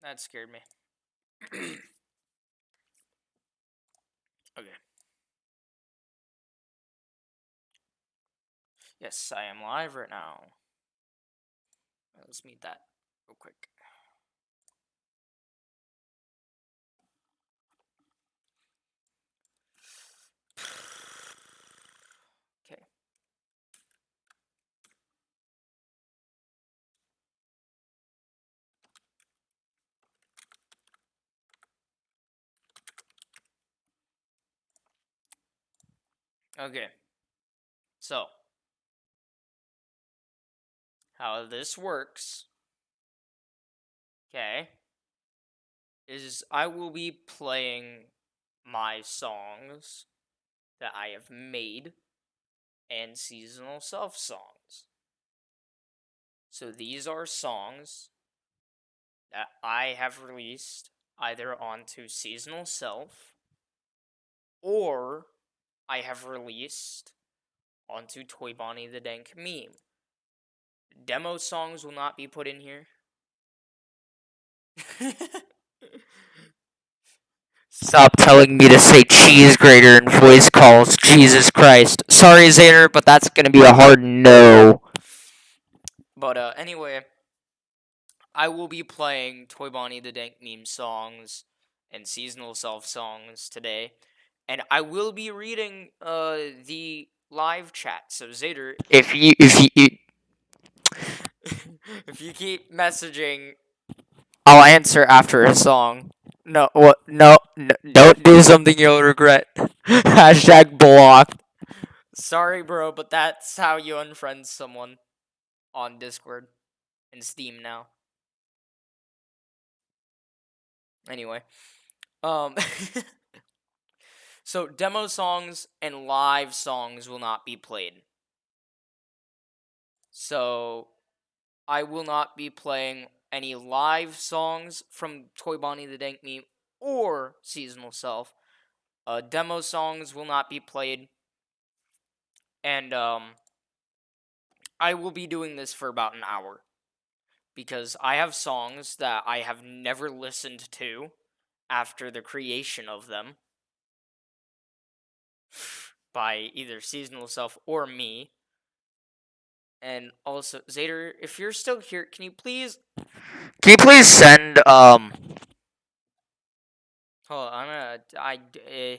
That scared me. Okay. Yes, I am live right now. Let's meet that real quick. Okay. Okay. So, how this works, okay, is I will be playing my songs that I have made and seasonal self songs. So these are songs that I have released either onto seasonal self or I have released onto ToyBonnieTheDankMeme. Demo songs will not be put in here. Stop telling me to say cheese grater in voice calls. Jesus Christ. Sorry, Xander, but that's gonna be a hard no. But anyway, I will be playing ToyBonnieTheDankMeme songs and seasonal self songs today, and I will be reading the live chat. So Zader, if you if you keep messaging, I'll answer after a song. No, what? No, don't do something you'll regret. Hashtag blocked. Sorry, bro, but that's how you unfriend someone on Discord and Steam now. Anyway, um, so demo songs and live songs will not be played. So I will not be playing any live songs from ToyBonnieTheDankMeme or Seasonal Self. Demo songs will not be played, and I will be doing this for about an hour because I have songs that I have never listened to after the creation of them by either Seasonal Self or me. And also, Zader, if you're still here, can you please send hold on, I'm gonna eh.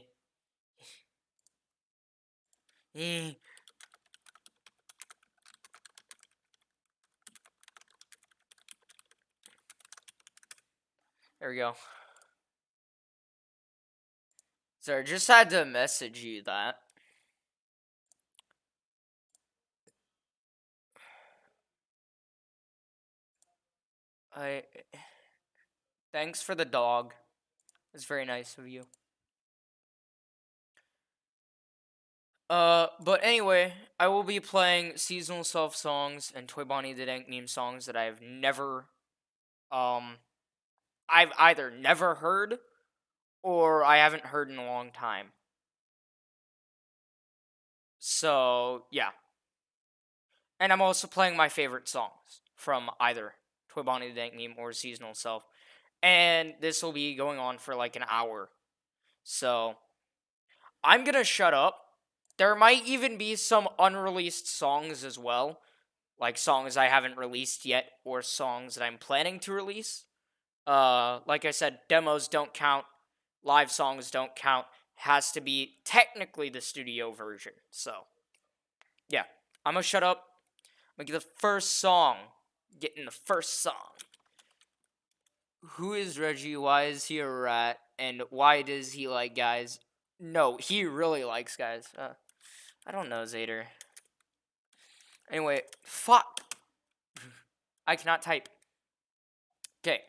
There we go. So I just had to message you that. I Thanks for the dog. It's very nice of you. But anyway, I will be playing seasonal self songs and ToyBonnieTheDankMeme songs that I've I've either never heard or I haven't heard in a long time. So yeah, and I'm also playing my favorite songs from either ToyBonnieTheDankMeme or seasonal self, and this will be going on for like an hour. So I'm gonna shut up. There might even be some unreleased songs as well, like songs I haven't released yet or songs that I'm planning to release. Like I said, demos don't count, live songs don't count. Has to be technically the studio version. So, yeah, I'm gonna shut up. I'm gonna get the first song. Getting the first song. Who is Reggie? Why is he a rat? And why does he like guys? No, he really likes guys. I don't know, Zader. Anyway, fuck. I cannot type. Okay,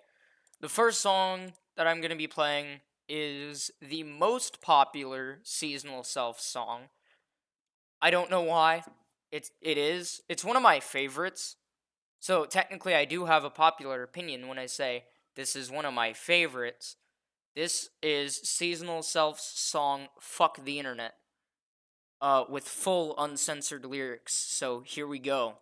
the first song that I'm going to be playing is the most popular seasonal self song. I don't know why. It's one of my favorites. So technically I do have a popular opinion when I say this is one of my favorites. This is seasonal self's song Fuck the Internet. With full uncensored lyrics. So here we go.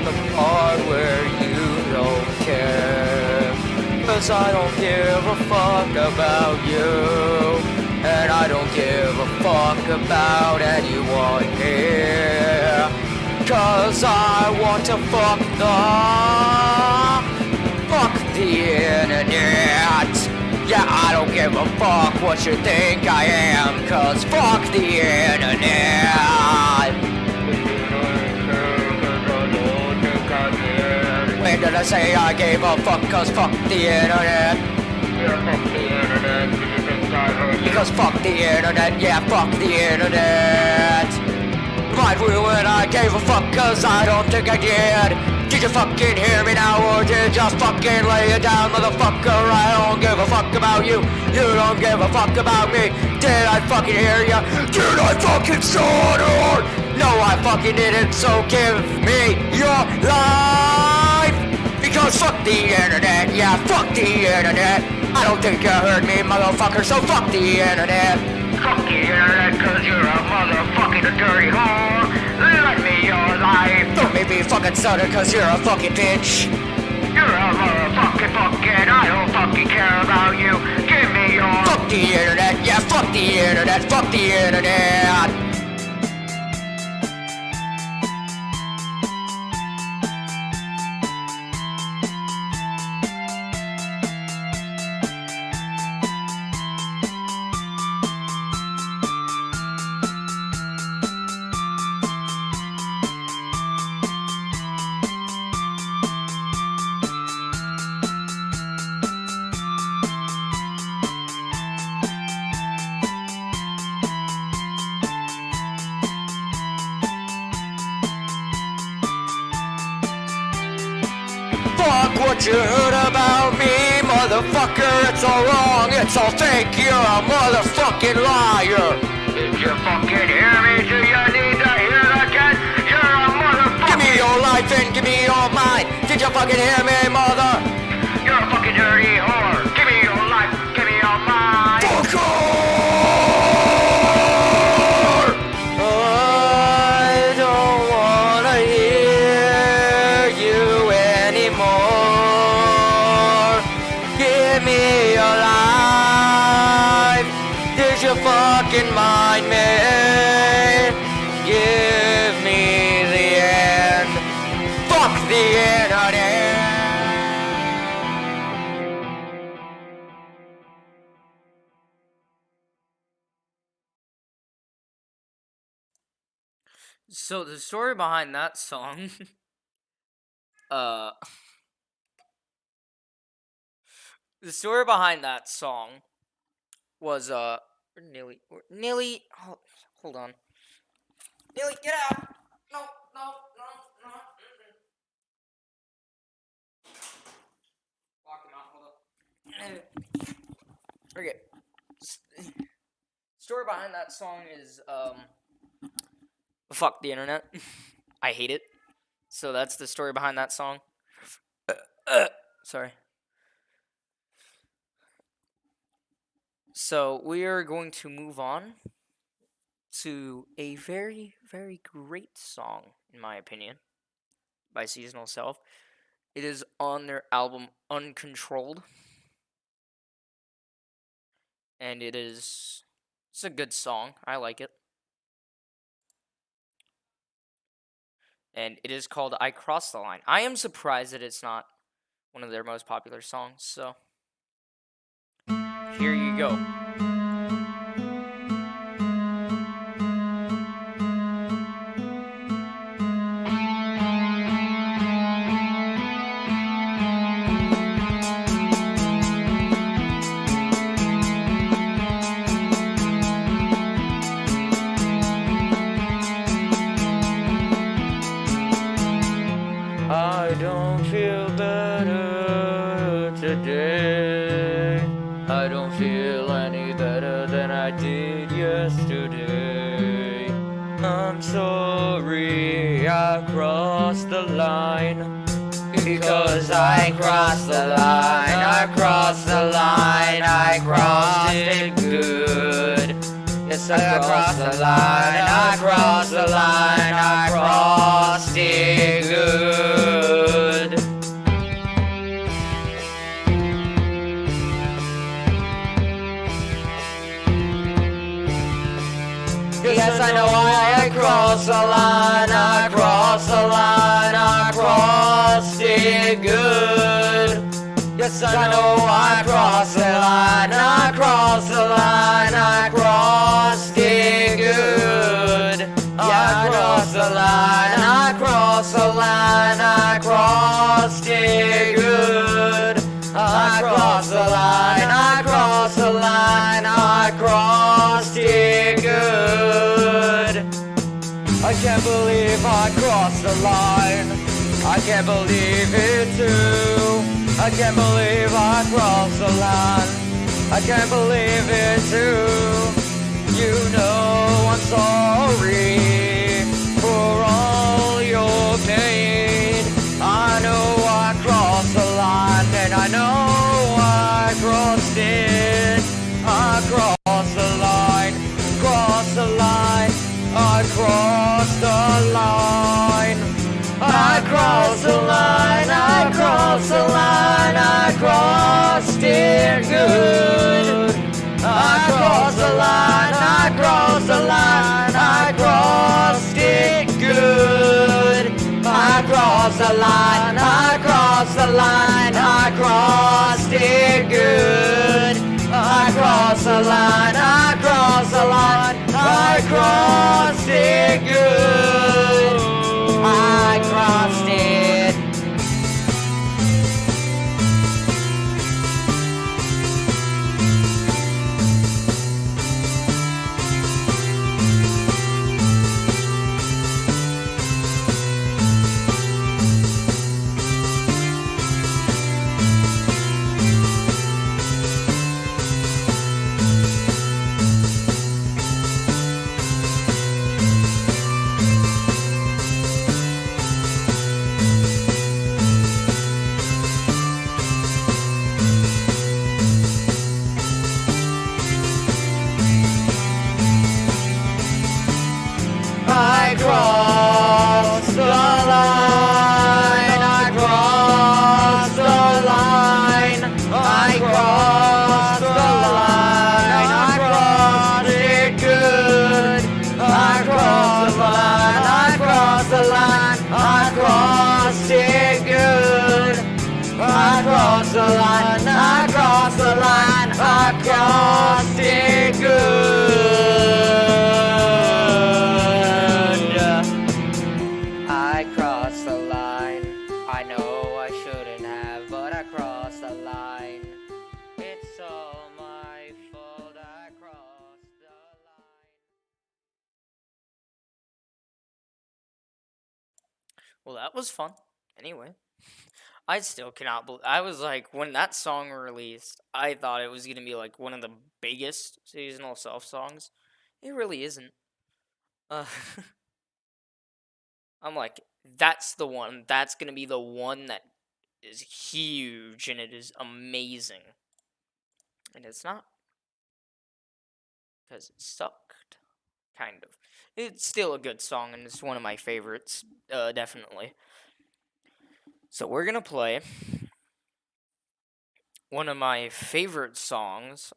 the part where you don't care. 'Cause I don't give a fuck about you, and I don't give a fuck about anyone here. 'Cause I want to fuck the internet. Yeah, I don't give a fuck what you think I am, 'cause fuck the internet. When did I say I gave a fuck? 'Cause fuck the internet. Yeah, fuck the internet. Because fuck the internet, yeah, fuck the internet. Might ruin, I gave a fuck, 'cause I don't think I did. Did you fucking hear me now, or did you fucking lay it down, motherfucker? I don't give a fuck about you, you don't give a fuck about me. Did I fucking hear ya? Did I fucking stutter? No, I fucking didn't, so give me your life. Because fuck the internet, yeah, fuck the internet. I don't think you heard me, motherfucker, so fuck the internet. Fuck the internet, 'cause you're a motherfucking dirty whore. Let me your life. Don't make me fucking stutter, 'cause you're a fucking bitch. You're a motherfucking I don't fucking care about you. Give me your... Fuck the internet, yeah, fuck the internet, fuck the internet. Fuck what you heard about me, motherfucker, it's all wrong, it's all fake, you're a motherfucking liar. Did you fucking hear me? Do you need to hear that again? You're a motherfucker. Give me your life and give me your mind. Did you fucking hear me, mother? You're a fucking dirty whore. Give me your life, give me your mind. Fuck off! Fucking mind me. Give me the end. Fuck the internet. So the story behind that song, the story behind that song was Nearly, hold on. Nearly, get out! No. Lock him out, hold up. Okay. Story behind that song is, fuck the internet. I hate it. So that's the story behind that song. Sorry. So we are going to move on to a very, very great song, in my opinion, by Seasonal Self. It is on their album Uncontrolled. And it's a good song. I like it. And it is called I Crossed the Line. I am surprised that it's not one of their most popular songs, so here you go. I don't feel better today. I don't feel any better than I did yesterday. I'm sorry I crossed the line. Because I crossed the line, I crossed the line, I crossed it good. Yes, I crossed the line, I crossed the line, I crossed it good. Yes, I know I crossed the line, I crossed the line, I crossed it good. Yes, I know I crossed the line, I crossed the line, I crossed it good. I crossed the line, I crossed the line, I crossed it good. I crossed the line, I crossed the line, I crossed it good. I can't believe I crossed the line, I can't believe it too. I can't believe I crossed the line, I can't believe it too. You know I'm sorry for all your pain. I know I crossed the line, and I know I crossed it. I crossed the line, crossed the line, I crossed the line. I crossed the line, I crossed the line, I crossed it good. I crossed the line, I crossed the line, I crossed it good. I crossed the line, I crossed the line, I crossed it good. I crossed the line, I crossed the line, I crossed it good. I crossed it. I crossed the line, I crossed the line, I crossed the line, I crossed it good. I crossed the line, I crossed the line, I crossed it good. I crossed the line, I crossed the line, I crossed it good. I crossed the line. I know I shouldn't have, but I crossed the line. It's all my fault. I crossed the line. Well, that was fun. Anyway, I still cannot believe. I was like, when that song released, I thought it was gonna be like one of the biggest seasonal self songs. It really isn't. Uh, I'm like, that's the one. That's gonna be the one that is huge and it is amazing. And it's not. Because it sucked. Kind of. It's still a good song and it's one of my favorites. Definitely. So we're gonna play one of my favorite songs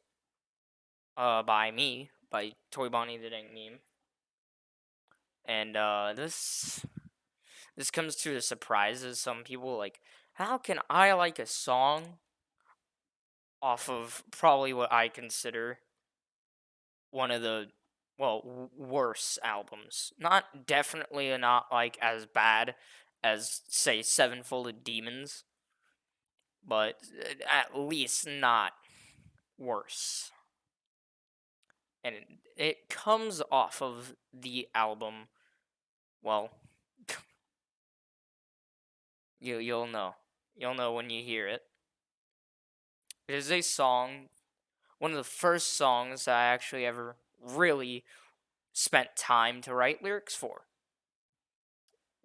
by me, by ToyBonnieTheDankMeme. And this comes to the surprises. Some people like, how can I like a song off of probably what I consider one of the worse albums? Definitely not like as bad as say Sevenfolded Demons, but at least not worse. And it comes off of the album. Well, you'll know. You'll know when you hear it. It is a song, one of the first songs I actually ever really spent time to write lyrics for.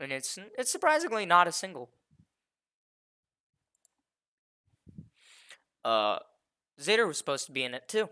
And it's surprisingly not a single. Zader was supposed to be in it too.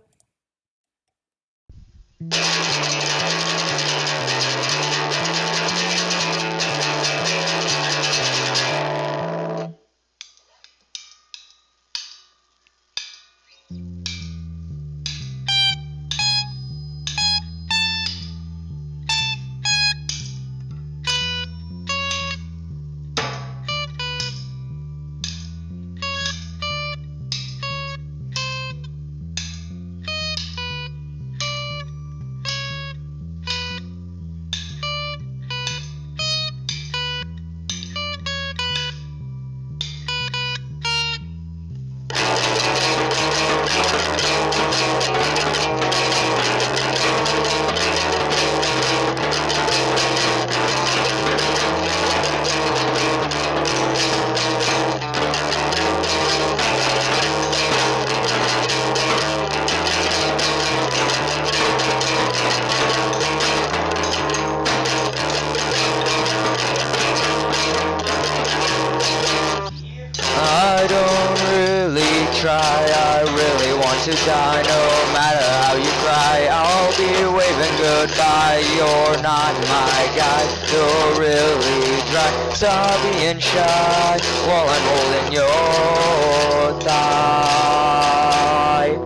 try. I really want to die. No matter how you cry, I'll be waving goodbye. You're not my guy. You're really dry. Stop being shy while I'm holding your thigh.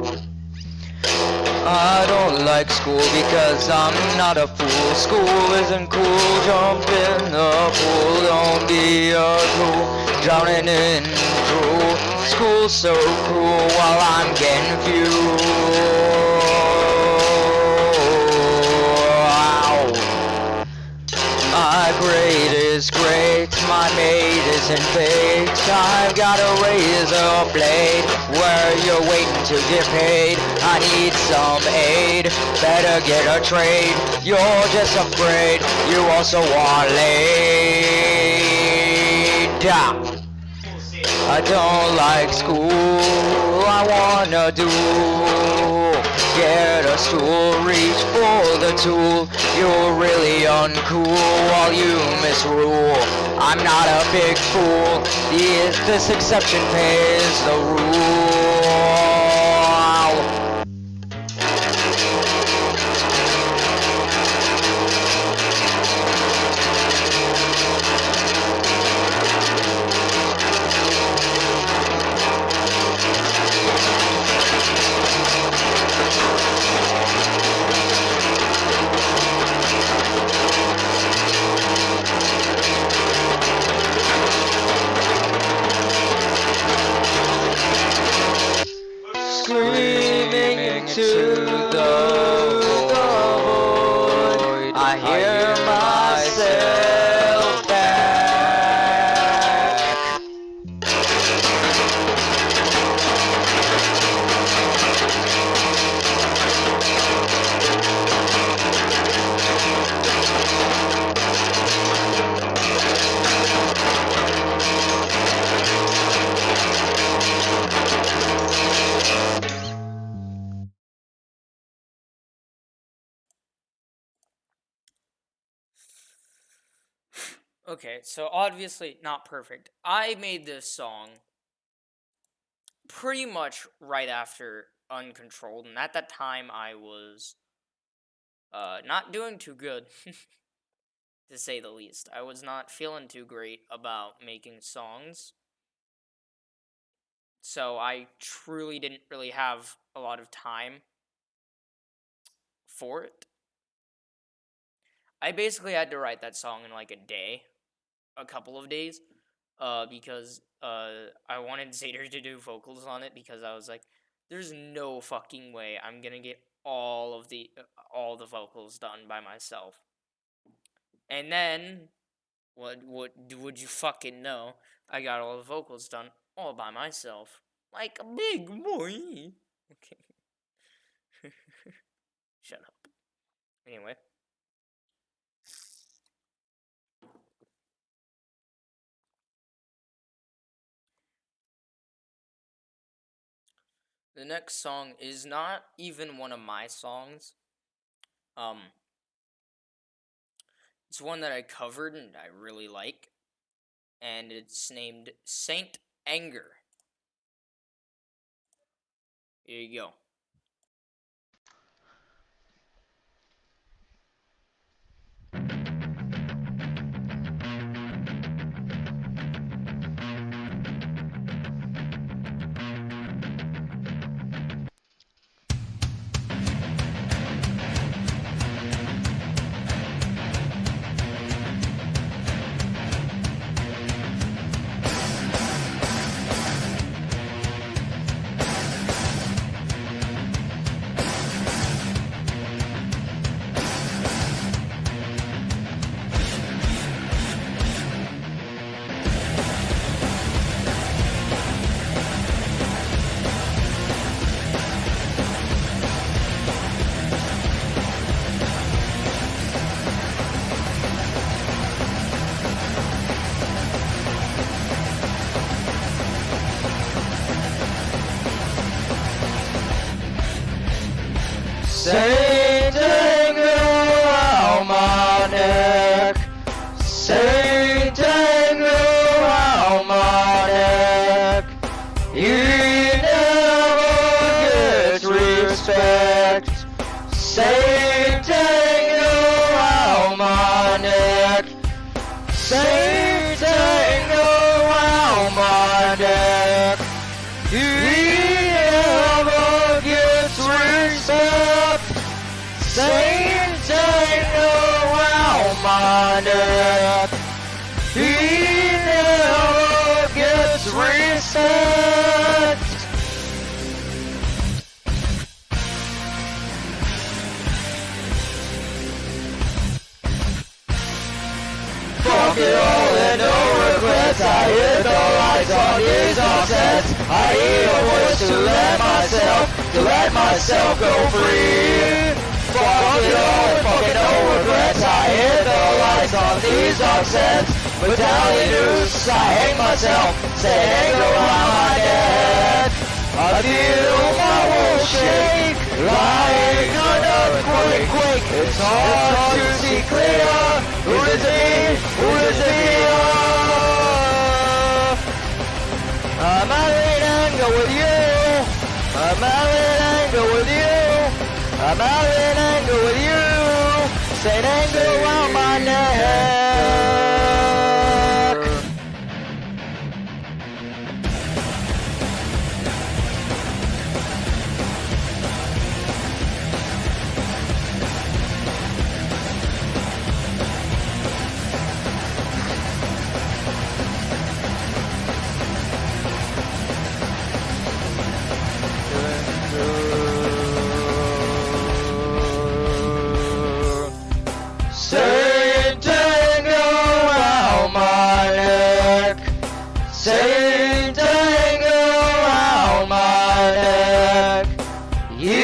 I don't like school because I'm not a fool. School isn't cool. Jump in the pool. Don't be a fool. Drowning in drool. School's so cruel while I'm getting fuel. Ow. My grade is great, my mate isn't baked. I've got a razor blade where you're waiting to get paid. I need some aid, better get a trade. You're just afraid, you also want laid. I don't like school, I wanna do. Get a stool, reach for the tool. You're really uncool while you misrule. I'm not a big fool, this exception pays the rule. Screaming into the void, I hear myself back. Okay, so obviously not perfect. I made this song pretty much right after Uncontrolled, and at that time I was not doing too good, to say the least. I was not feeling too great about making songs, so I truly didn't really have a lot of time for it. I basically had to write that song in like a couple of days, because I wanted Zader to do vocals on it, because I was like, there's no fucking way I'm gonna get all the vocals done by myself. And then, what would you fucking know? I got all the vocals done all by myself, like a big boy. Okay. Shut up. Anyway. The next song is not even one of my songs. It's one that I covered and I really like, and it's named Saint Anger. Here you go. Saint Anger round my neck, Saint Anger round my neck. You Same tango around my neck. Same tango around my neck. He never gets respect. Same tango around my neck. He never gets respect. Fuck it all and no regrets. I hit the lights on these offsets. I need a voice to let myself go free. Fuck it all and fucking no regrets. I hit the lights on these offsets. Medallion noose, I hang myself, say hang around my neck. I feel my world shake, like an earthquake. It's hard to see clear. Who is it me? Who is it me? I'm out in anger with you. I'm out in anger with you. I'm out in anger with you. Say anger around my neck. Same tango around my neck. Same tango around my neck. He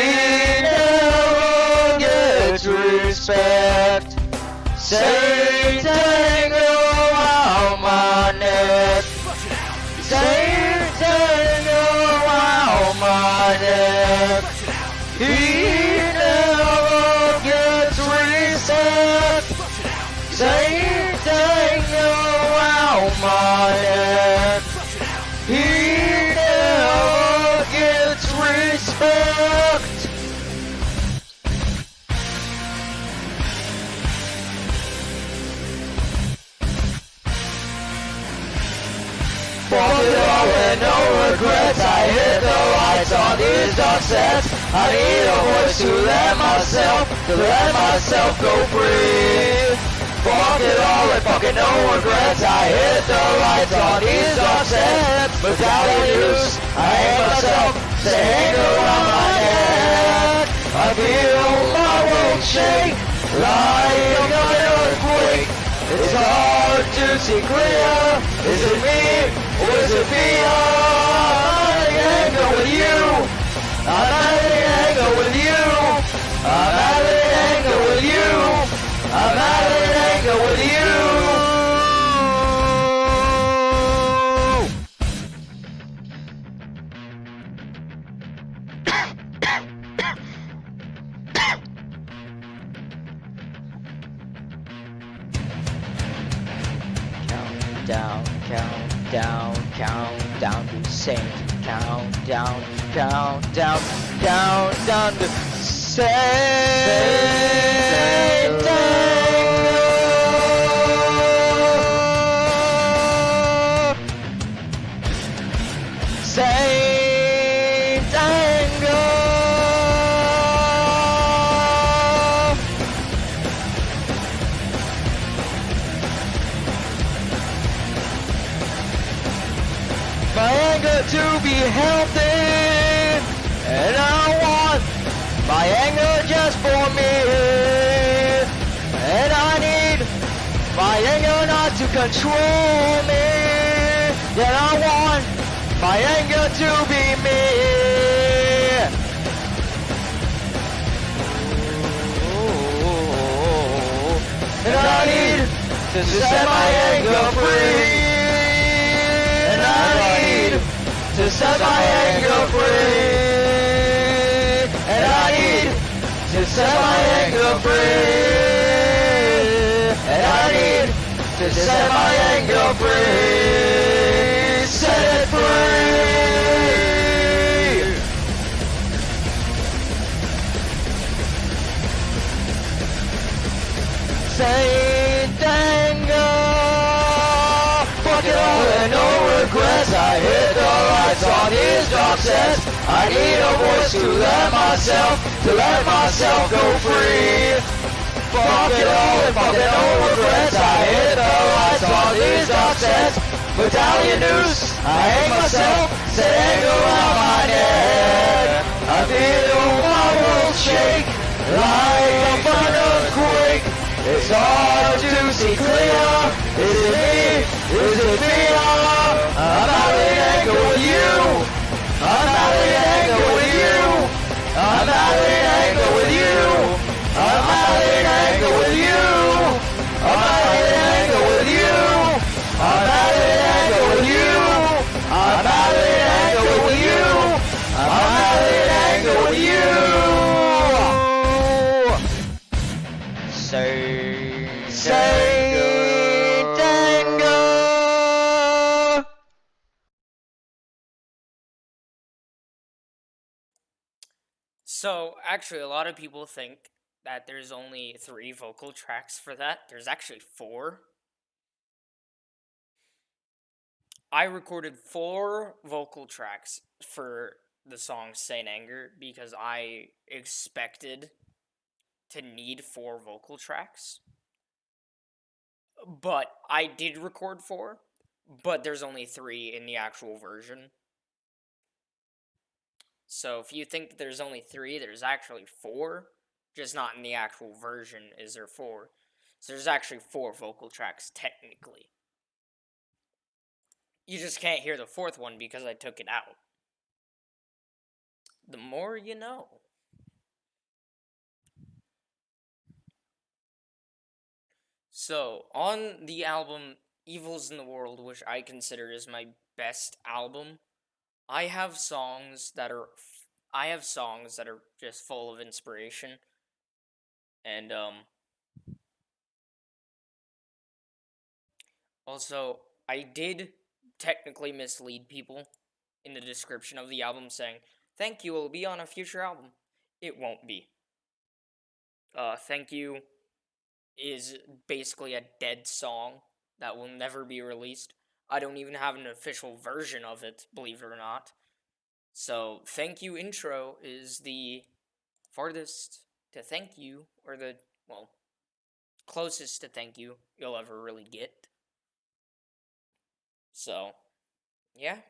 never gets respect. Same tango around my neck. Same tango around my neck. He never gets respect. Same tango around my neck. He never gets respect. Fuck it all and no regrets. I hit the lights on these dark sets. I need a voice to let myself go free. Fuck it all and fucking no regrets. I hit the lights on these dark sets. Medallion noose, I hang myself, say hang around my neck. I feel my world shake, like an earthquake. It's hard to see clear. Is it me or is it me? I'm out in anger with you. I'm out in anger with you. I'm out in anger with you. I'm out in anger with you. Count to Saint. Count down to Saint. Saint Tango. My anger to be healthy, and I want my anger just for me, and I need my anger not to control me, and I want my anger to be me. And I need to set my anger free. And I need to set my anger free. And I need to set my anger free. And I need to set my anger free. Set it free. lights on his dark set. I need a voice to let myself go free. Fuck it all and fucking no regrets. I hit the lights on these dark sets. Medallion noose, I hang myself, set anger around my neck. I feel my world shake like a thunder quake. It's hard to see clear. Is it me? Is it fear? I'm out in anger with you. I'm out in anger with you. I'm out in anger with you. I'm out in anger with you. I'm out in anger with you. I'm out in anger with you. I'm out in anger with you. I'm out in anger with you. Say tango. So, actually, a lot of people think that there's only 3 vocal tracks for that. There's actually 4. I recorded 4 vocal tracks for the song Saint Anger because I expected to need 4 vocal tracks. But I did record 4, but there's only 3 in the actual version. So if you think there's only 3, there's actually 4, just not in the actual version is there 4. So there's actually 4 vocal tracks, technically. You just can't hear the 4th one because I took it out. The more you know. So, on the album Evils in the World, which I consider is my best album, I have songs that are just full of inspiration. And also I did technically mislead people in the description of the album saying, "Thank you, will be on a future album." It won't be. Thank You is basically a dead song that will never be released. I don't even have an official version of it, believe it or not. So, Thank You intro is the farthest to thank you, or the, well, closest to thank you you'll ever really get. So, yeah.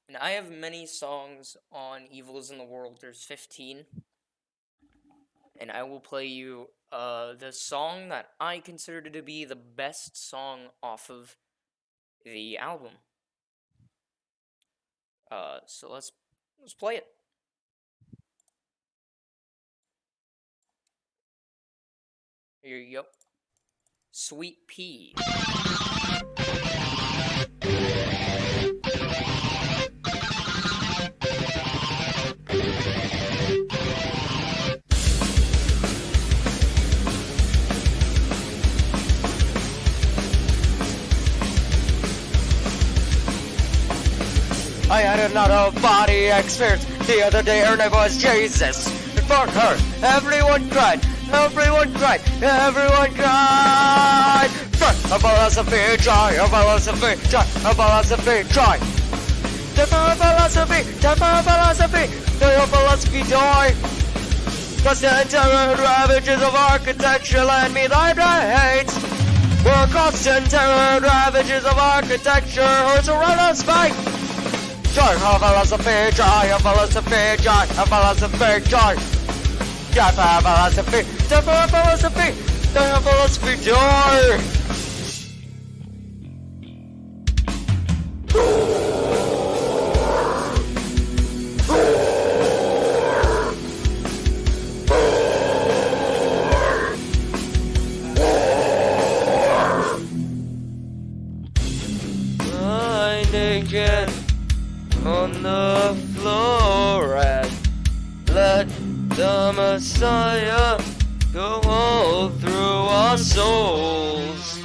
And I have many songs on Evils in the World. There's 15. And I will play you the song that I consider to be the best song off of the album. So let's play it. Here you go. Sweet Pea. I had another body experience the other day, her name was Jesus. And for her, everyone cried, everyone cried, everyone cried. A philosophy, joy, a philosophy, joy, a philosophy, joy. The philosophy, the philosophy, joy. Cause the terror ravages of architecture land me thy hate. We're constant terror ravages of architecture hurts around us fight. Joy, a philosophy, joy, a philosophy, joy, a philosophy, joy. Joy, a philosophy, the philosophy, the philosophy, joy. Naked on the floor and let the Messiah go all through our souls.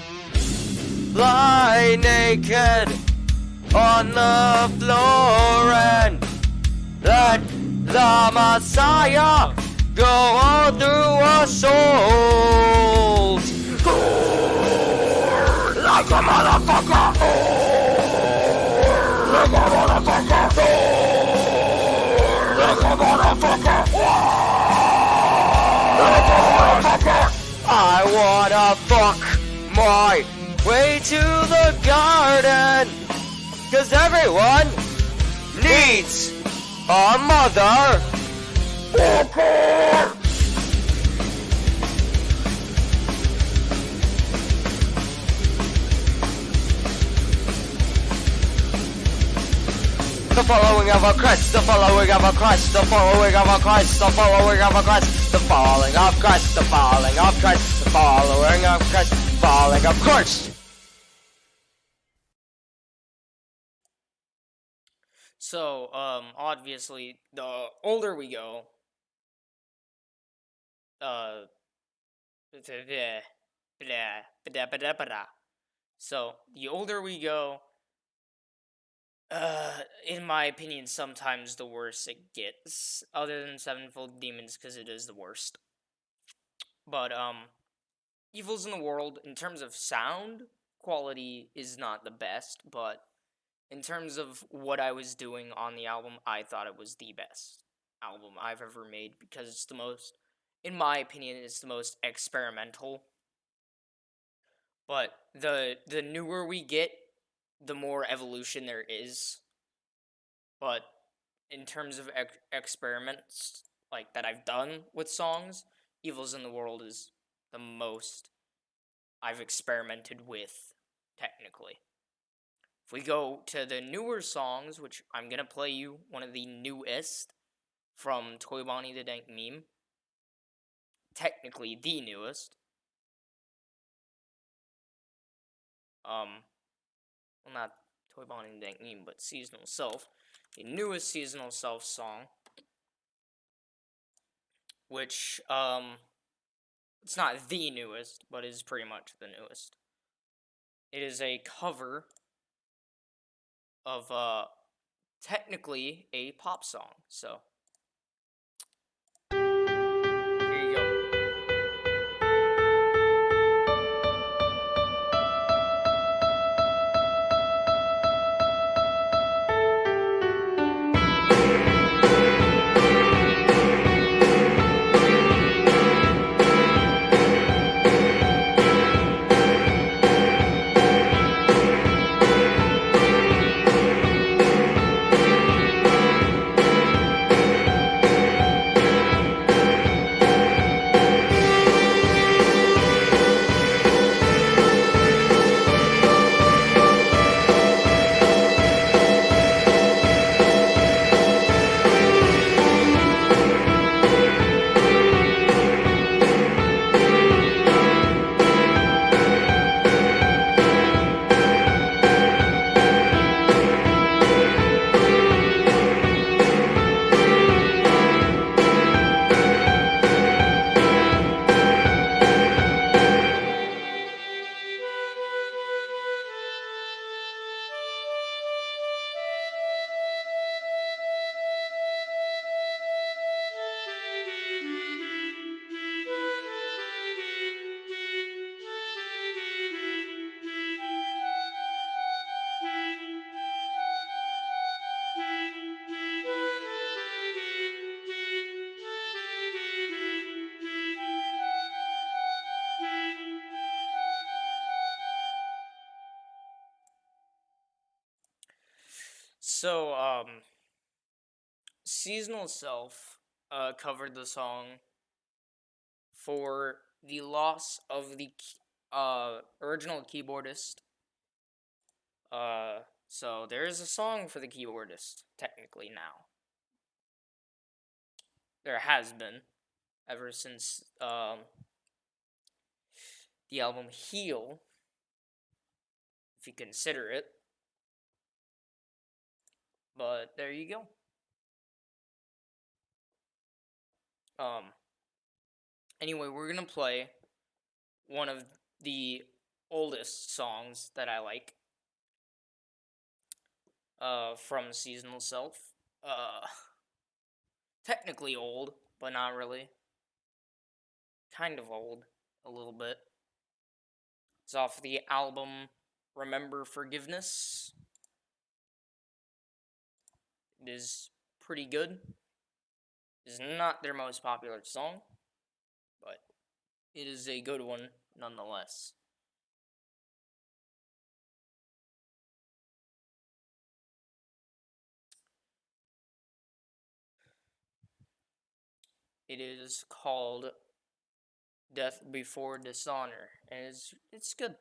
Lie naked on the floor and let the Messiah go all through our souls. like a motherfucker. Like a motherfucker. Like a motherfucker. Like a motherfucker. I wanna fuck my way to the garden. 'Cause everyone needs a mother. The following of a crest, the following of a crest, the following of a crest, the following of a crest, the falling of crest, the falling of crest, the following of crest, falling of crest. So, obviously, the older we go, so the older we go, in my opinion, sometimes the worse it gets. Other than Sevenfold Demons, because it is the worst. But Evils in the World, in terms of sound quality, is not the best. But in terms of what I was doing on the album, I thought it was the best album I've ever made because it's the most, in my opinion, it's the most experimental. But the newer we get, the more evolution there is. But in terms of experiments like that I've done with songs, Evils in the World is the most I've experimented with technically. If we go to the newer songs, which I'm gonna play you one of the newest from ToyBonnieTheDankMeme, technically the newest. Well, not ToyBonnieTheDankMeme, but Seasonal Self, the newest Seasonal Self song, which it's not the newest, but is pretty much the newest. It is a cover of technically a pop song. So here you go. So Seasonal Self covered the song for the loss of the original keyboardist. So there is a song for the keyboardist technically now. There has been ever since the album Heal, if you consider it. But there you go. Anyway, we're gonna play one of the oldest songs that I like from Seasonal Self. Technically old, but not really. Kind of old, a little bit. It's off the album Remember Forgiveness. It is pretty good. It is not their most popular song, but it is a good one nonetheless. It is called Death Before Dishonor, and it's good.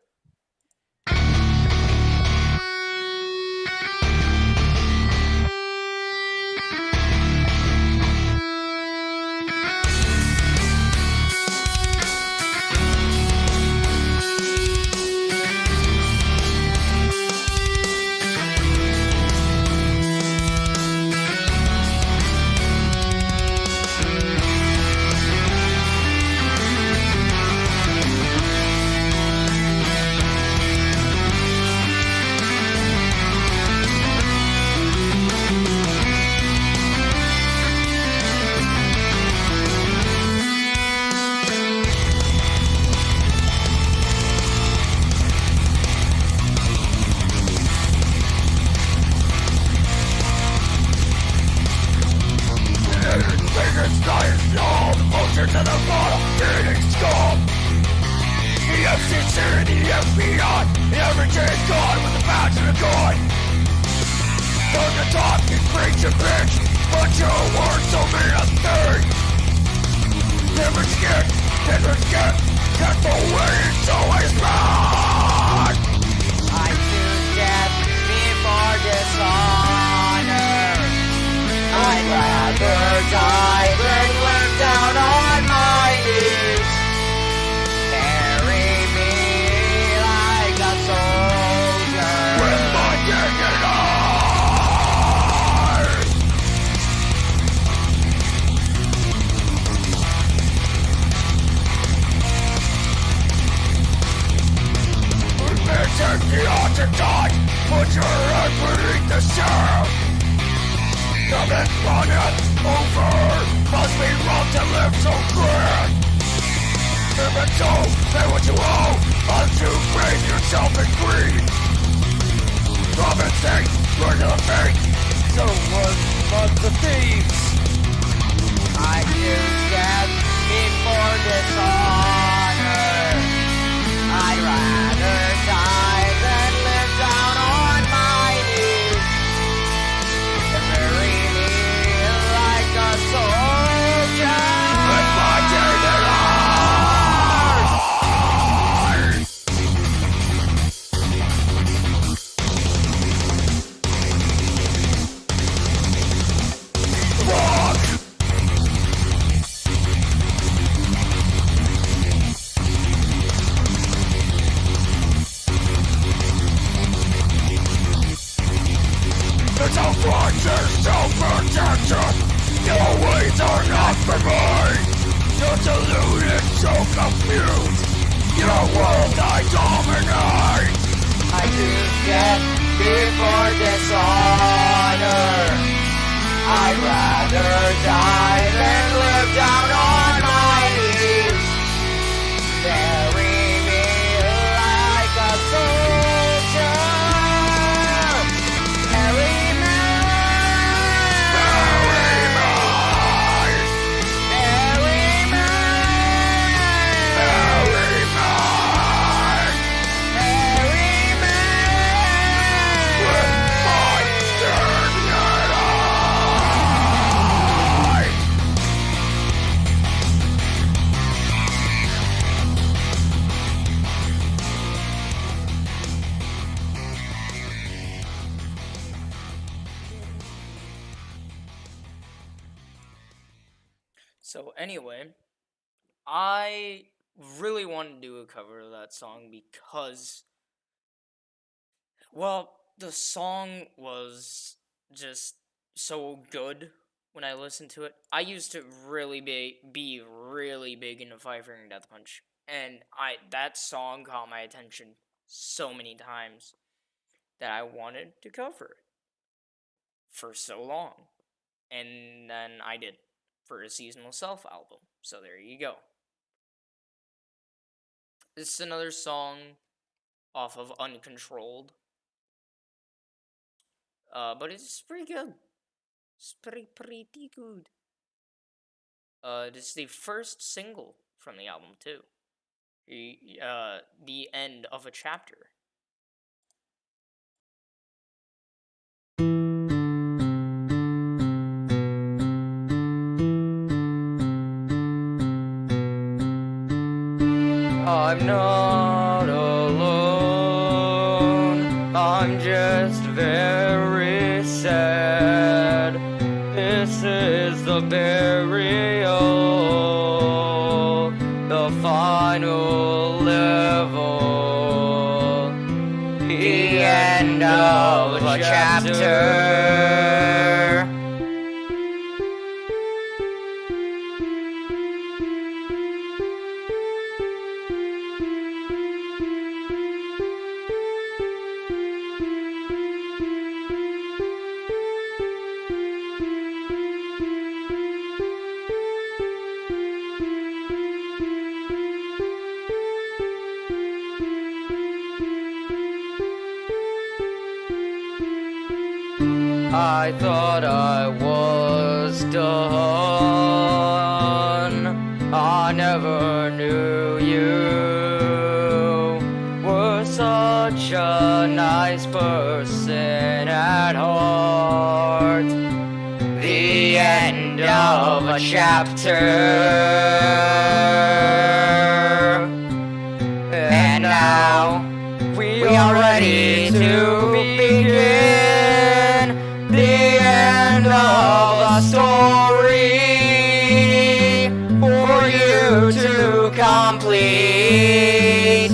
So anyway, I really wanted to do a cover of that song because, well, the song was just so good when I listened to it. I used to really be really big into Five Finger Death Punch, and that song caught my attention so many times that I wanted to cover it for so long. And then I did for a Seasonal Self album. So there you go. This is another song off of Uncontrolled. But it's pretty good. It's pretty good. This is the first single from the album too. The end of a chapter. I'm not alone, I'm just very sad. This is the burial, the final level, the end of a chapter. I thought I was done. I never knew you were such a nice person at heart. The end of a chapter. And now we are ready to begin the end of a story for you to complete.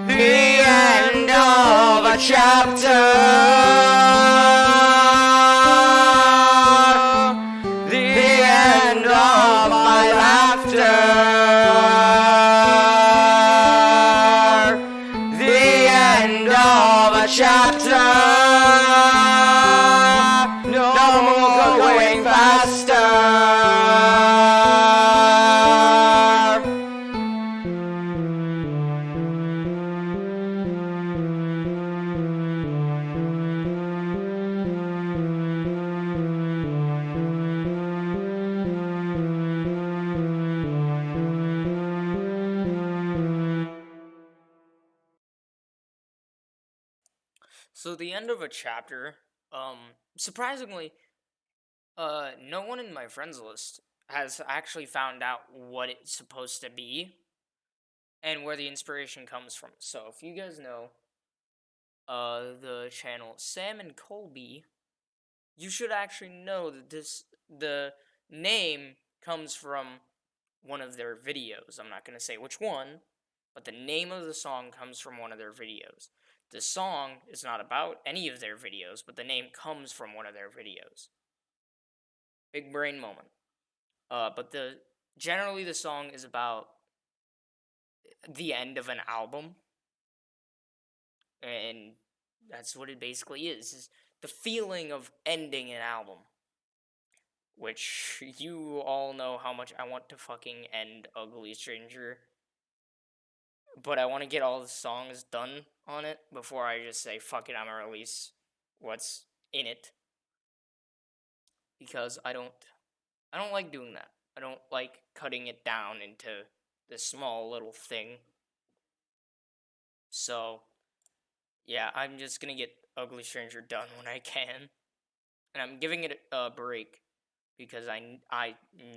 The end of a chapter. The end of my laughter. The end of a chapter. No more going faster. So the end of a chapter. Surprisingly, no one in my friends list has actually found out what it's supposed to be and where the inspiration comes from. So if you guys know the channel Sam and Colby, you should actually know that the name comes from one of their videos. I'm not going to say which one, but the name of the song comes from one of their videos. The song is not about any of their videos, but the name comes from one of their videos. Big brain moment. But generally the song is about the end of an album, and that's what it basically is the feeling of ending an album. Which you all know how much I want to fucking end Ugly Stranger. But I want to get all the songs done on it before I just say, fuck it, I'm gonna release what's in it. Because I don't like doing that. I don't like cutting it down into this small little thing. So, yeah, I'm just gonna get Ugly Stranger done when I can. And I'm giving it a break because I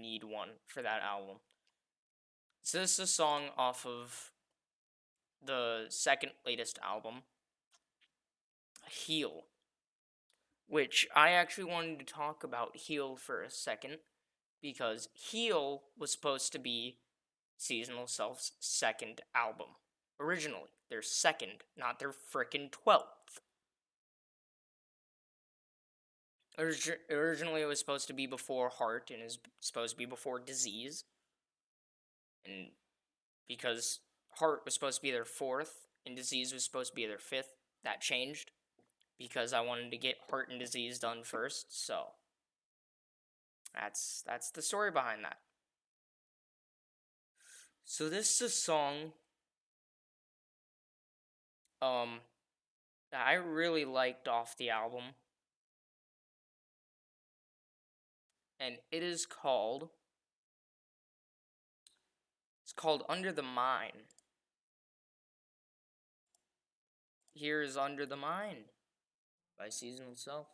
need one for that album. So this is a song off of the second latest album, Heal, which I actually wanted to talk about Heal for a second because Heal was supposed to be Seasonal Self's second album. Originally, their second, not their frickin' 12th. Originally, it was supposed to be before Heart and is supposed to be before Disease. And because Heart was supposed to be their 4th and Disease was supposed to be their 5th, that changed because I wanted to get Heart and Disease done first. So that's the story behind that. So this is a song um that I really liked off the album, and it's called Under the Mine. Here is Under the Mine by Seasonal Self.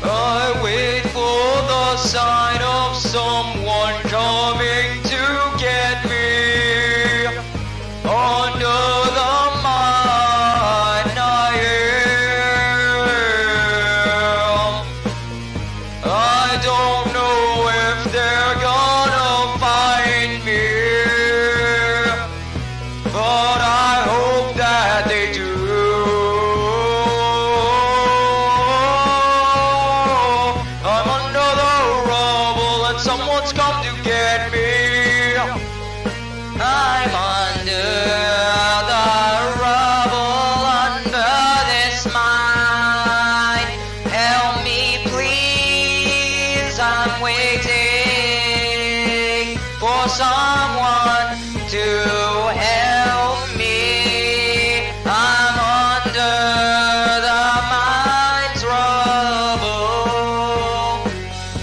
I wait for the sign of someone coming to get me. Under the mine I am. I don't know if they're gonna find me, but I hope that they do. I'm under the rubble and someone's come to get me. I'm under the rubble, under this mine. Help me please, I'm waiting for someone to help me. I'm under the mine's rubble.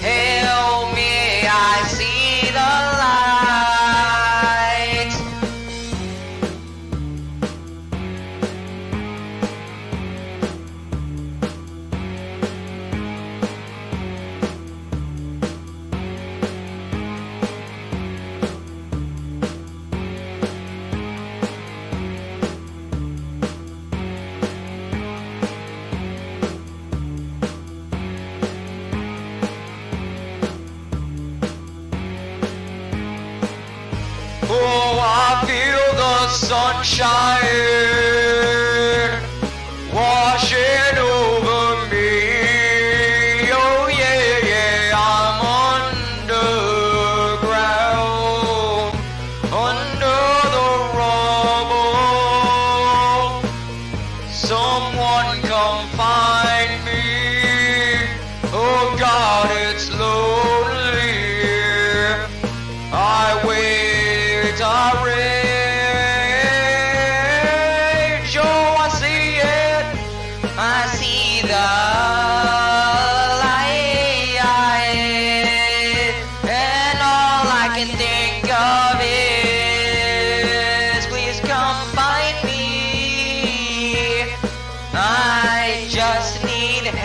Help me, I see the light. Oh, I feel the sunshine washing over me. Oh yeah, yeah, I'm underground, under the rubble. Someone come find me. Oh God, it's lonely. I wait, I rage. Oh, I see it. I see the light, and all I can think of is, please come find me. I just need help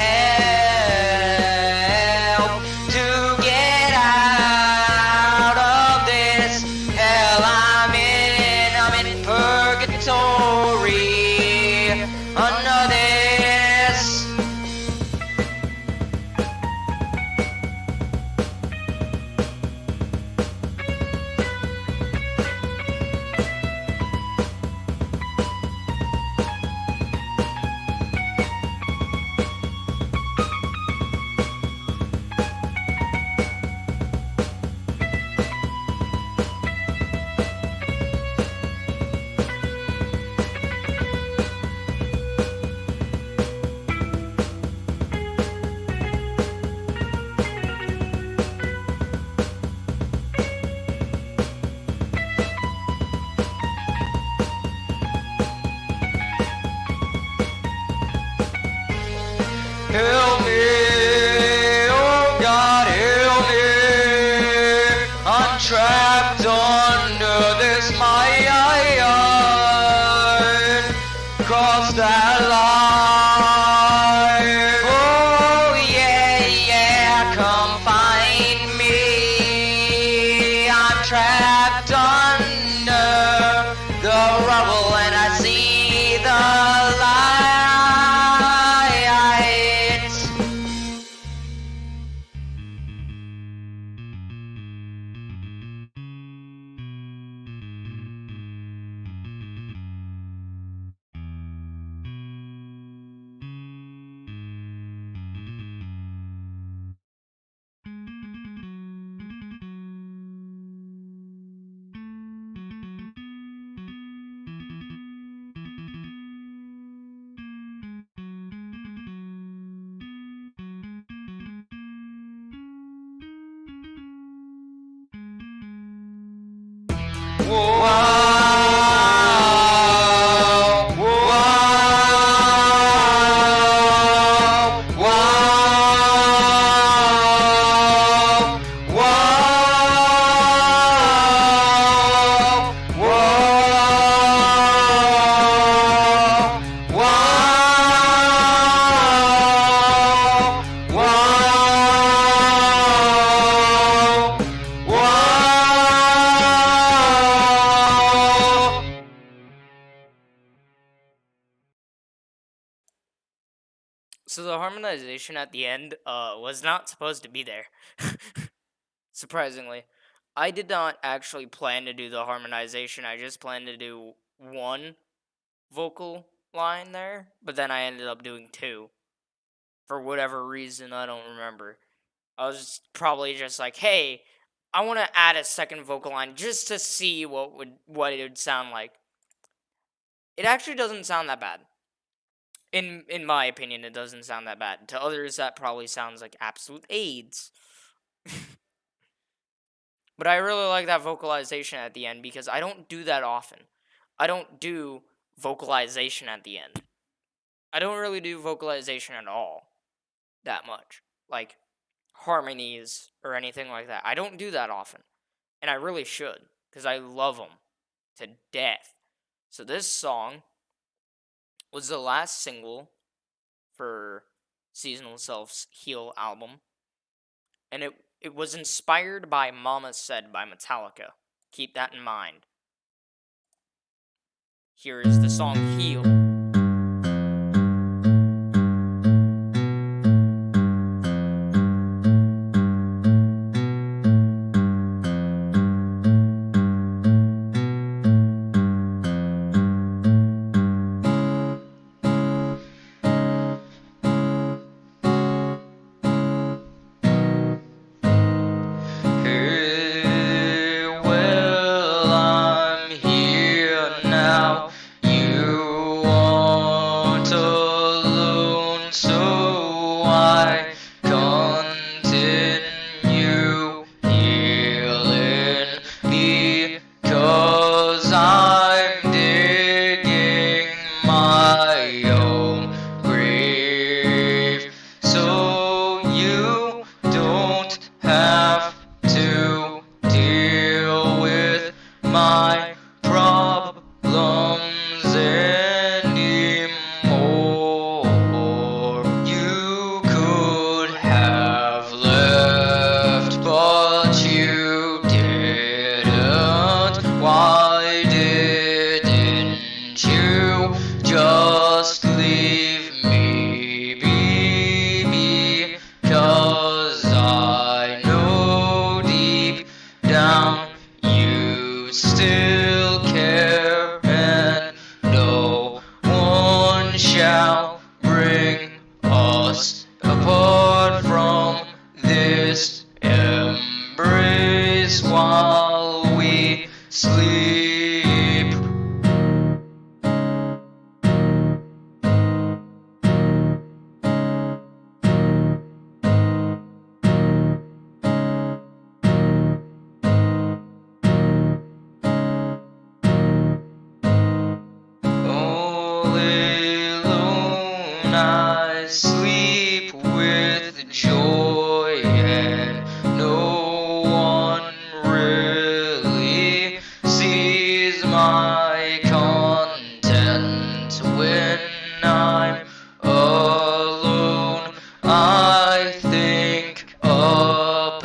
to get out of this hell I'm in purgatory under this. Help me, oh God, help me. I'm trapped under this mine. Cross that line. Oh yeah, yeah, come find me. I'm trapped under So the harmonization at the end was not supposed to be there. Surprisingly. I did not actually plan to do the harmonization. I just planned to do one vocal line there, but then I ended up doing two. For whatever reason, I don't remember. I was probably just like, "Hey, I want to add a second vocal line just to see what it would sound like." It actually doesn't sound that bad. In my opinion, it doesn't sound that bad. To others, that probably sounds like absolute AIDS. But I really like that vocalization at the end because I don't do that often. I don't do vocalization at the end. I don't really do vocalization at all that much. Like harmonies or anything like that. I don't do that often. And I really should because I love them to death. So this song was the last single for Seasonal Self's Heal album. And it was inspired by Mama Said by Metallica. Keep that in mind. Here is the song Heal. Hey, well, I'm here now. You aren't alone, so I continue healing because I'm digging my own grave. So you don't have to deal with my problems anymore. You could have left, but you didn't. Why didn't you just leave me be? Because I know deep down you still care, and no one shall bring us apart from this embrace while we sleep. All alone I sleep with joy, and no one really sees my content when I'm alone. I think about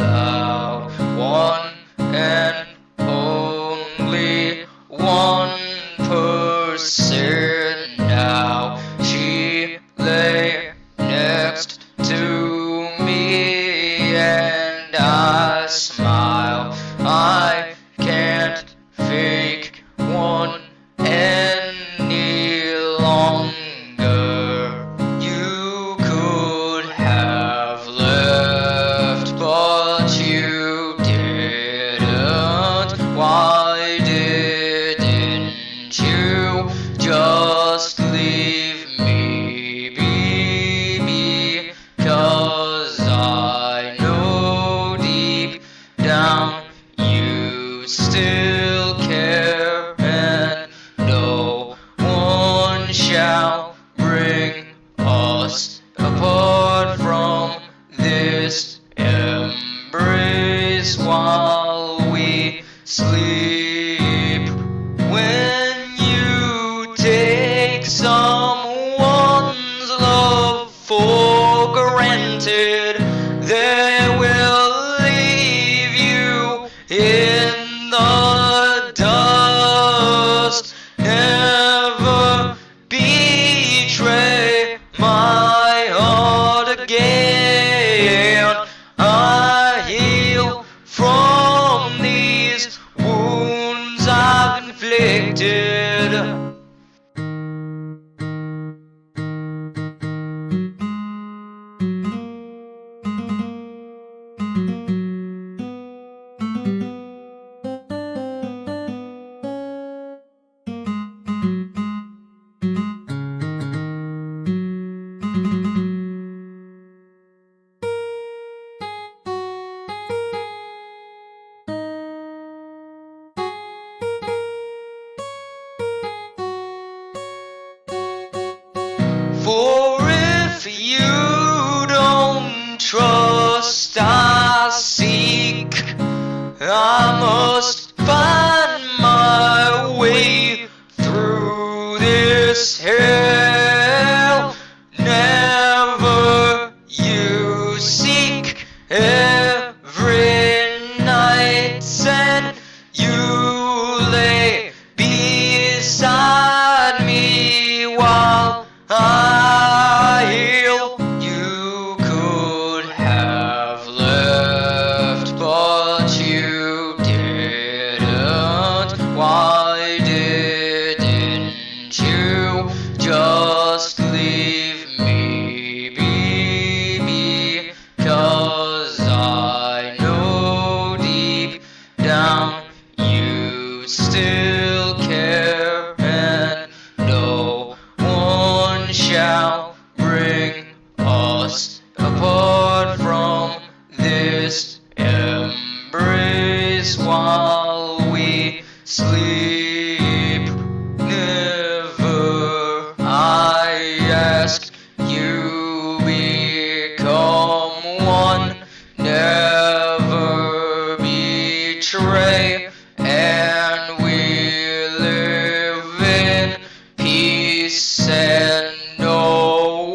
one and only one person now. She lay next to me and I smile. I can't fake one any longer. You could have left, but you didn't. Why didn't you just leave me be? Because I know deep down you still care, and no one shall bring us apart from this embrace while we sleep. When you take someone's love for granted, they will leave you in the dust. Never betray my heart.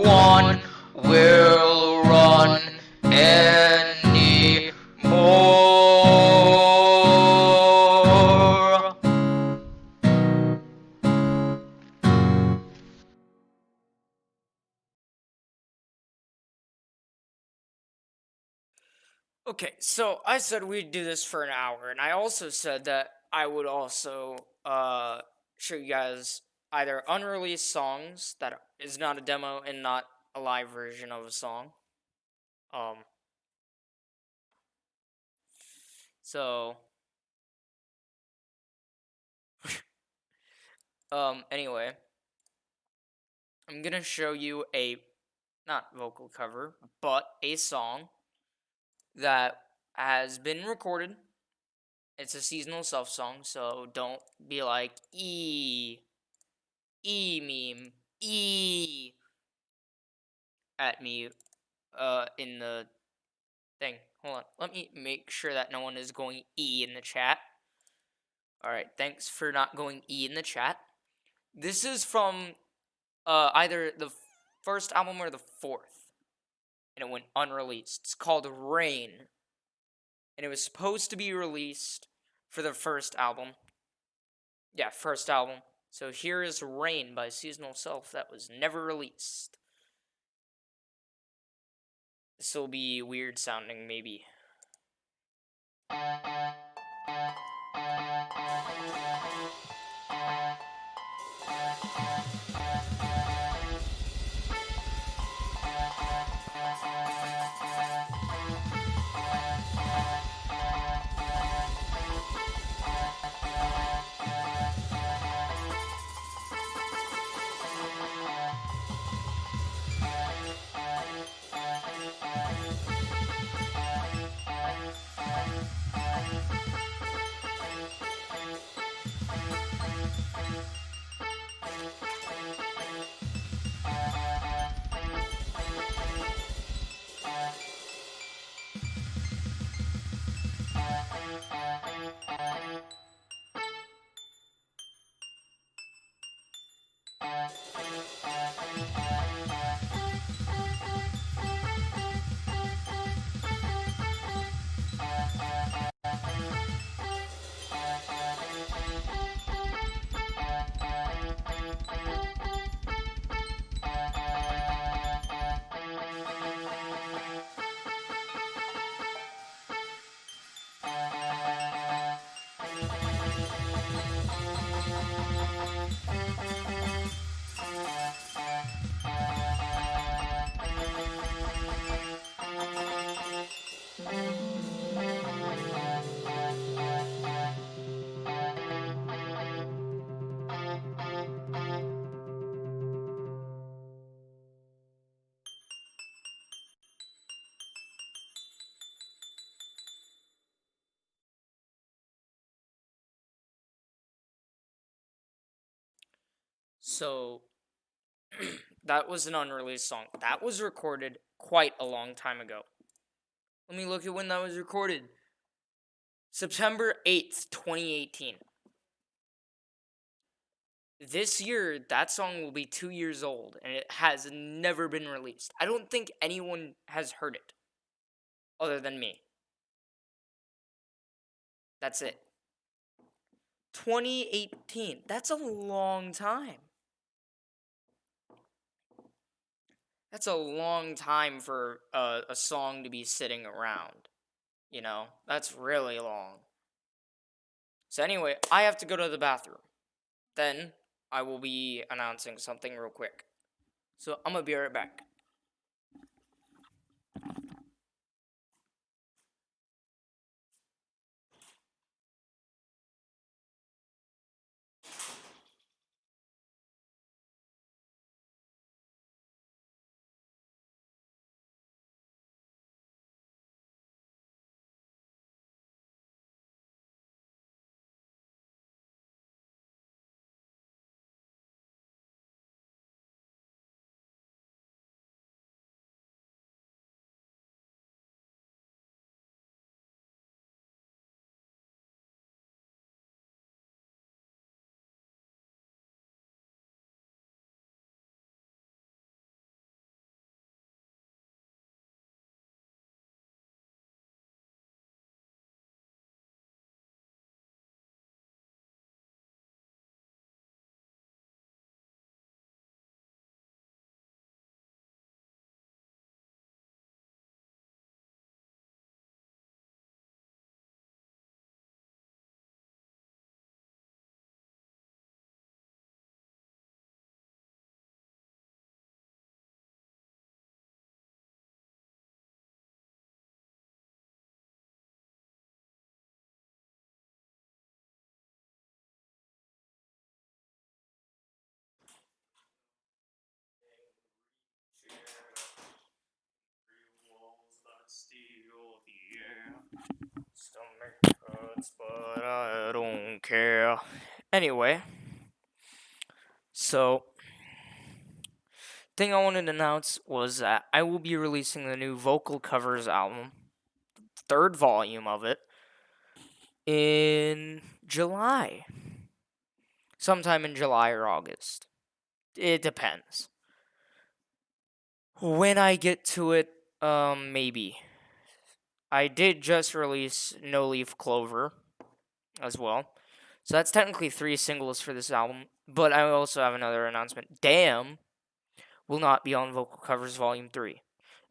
one will run anymore. Okay, so I said we'd do this for an hour, and I also said that I would also show you guys either unreleased songs that is not a demo and not a live version of a song. Um, so anyway, I'm gonna show you a not vocal cover, but a song that has been recorded. It's a seasonal self song, so don't be like meme at me in the thing. Hold on. Let me make sure that no one is going in the chat. All right. Thanks for not going in the chat. This is from either the first album or the fourth, and it went unreleased. It's called Rain, and it was supposed to be released for the first album. Yeah, first album. So here is Rain by Seasonal Self that was never released. This will be weird sounding, maybe. So that was an unreleased song. That was recorded quite a long time ago. Let me look at when that was recorded. September 8th, 2018. This year, that song will be 2 years old, and it has never been released. I don't think anyone has heard it other than me. That's it. 2018. That's a long time. That's a long time for a song to be sitting around. You know, that's really long. So, anyway, I have to go to the bathroom. Then I will be announcing something real quick. So, I'm gonna be right back. nuts, but I don't care. Anyway, so thing I wanted to announce was that I will be releasing the new vocal covers album, third volume of it, in July. Sometime in July or August. It depends. When I get to it, maybe. I did just release No Leaf Clover as well. So that's technically 3 singles for this album. But I also have another announcement. Damn will not be on Vocal Covers Volume 3.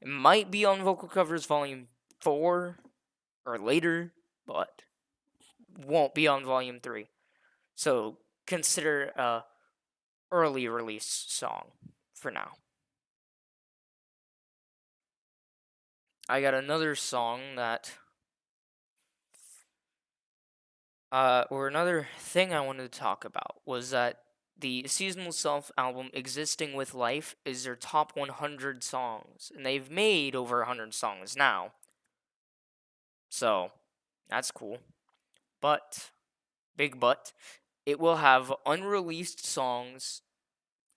It might be on Vocal Covers Volume 4 or later, but won't be on Volume 3. So consider a early release song for now. I got another song that or another thing I wanted to talk about was that the Seasonal Self album Existing with Life is their top 100 songs, and they've made over 100 songs now. So, that's cool. But, big but, it will have unreleased songs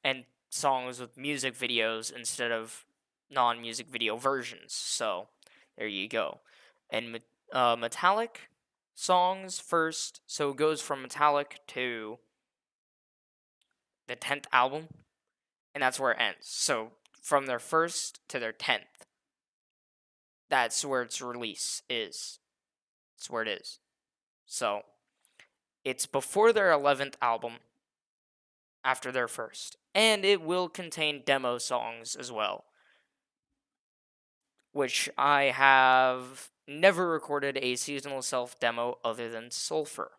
and songs with music videos instead of non-music video versions. So, there you go. And Metallic songs first, so it goes from Metallic to the 10th album, and that's where it ends. So from their first to their 10th, that's where its release is. That's where it is. So it's before their 11th album, after their first, and it will contain demo songs as well, which I have never recorded a Seasonal Self demo other than Sulfur.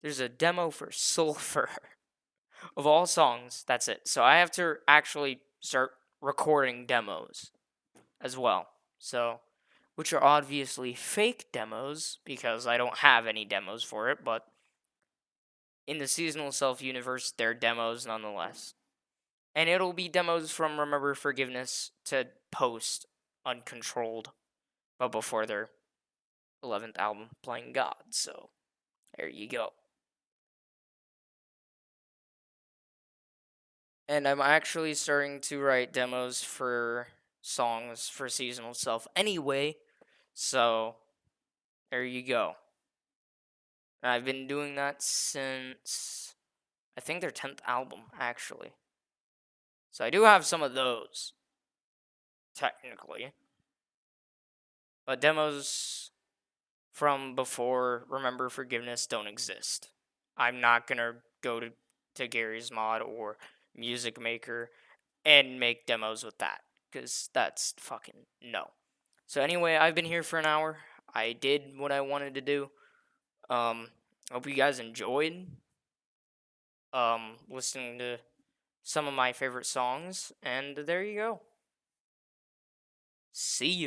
There's a demo for Sulfur. Of all songs, that's it. So I have to actually start recording demos as well. So, which are obviously fake demos because I don't have any demos for it, but in the Seasonal Self universe, they're demos nonetheless. And it'll be demos from Remember Forgiveness to Post Uncontrolled, but before their 11th album, Playing God. So, there you go. And I'm actually starting to write demos for songs for Seasonal Self anyway. So, there you go. And I've been doing that since, I think, their 10th album, actually. So I do have some of those, technically. But demos from before Remember Forgiveness don't exist. I'm not going to go to Gary's Mod or Music Maker and make demos with that, because that's fucking no. So anyway, I've been here for an hour. I did what I wanted to do. Hope you guys enjoyed listening to some of my favorite songs, and there you go. See you.